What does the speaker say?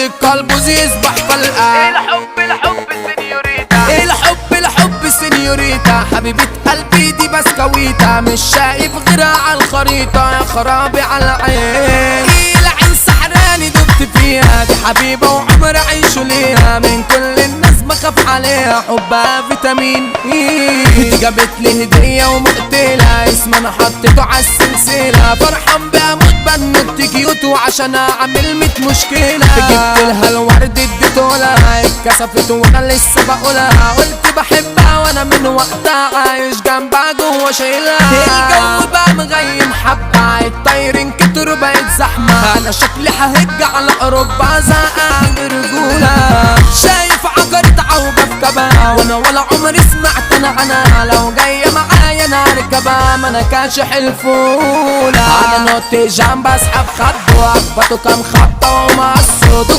القلب يصبح فلقة. الحب سينيوريتا، الحب سينيوريتا، حبيبة قلبي دي بسكويتة، مش شايف غيرها على الخريطة، يا خرابي على العين. العين سحراني دبت فيها، دي حبيبة وعمر عيشه ليها، من كل الناس بخاف عليها، حبها فيتامين دي جابت لي هدية ومقتلة، اسم انا حطيته عالسلسلة، فرحان بيها موت بنوت كيوت، وعشان اعمل 100 مشكلة جبت لها الورد اديته لها، اتكسفت وانا لسه بقولها، قلت بحبها وانا من وقتها عايش جنبها جوا شايلها. الجو بقى مغيم حبة، الطايرين كتروا بقت زحمة، انا شكلي ههج على اوروبا زهقان برجولة، شايف عجرة عوجة في كبها، وانا ولا عمري سمعت انا لو جاية معايا انا اركبها، ما انا كاشح الفولة، انا نوت جنب اسحب خد واخبطه كام خبطة ومقصود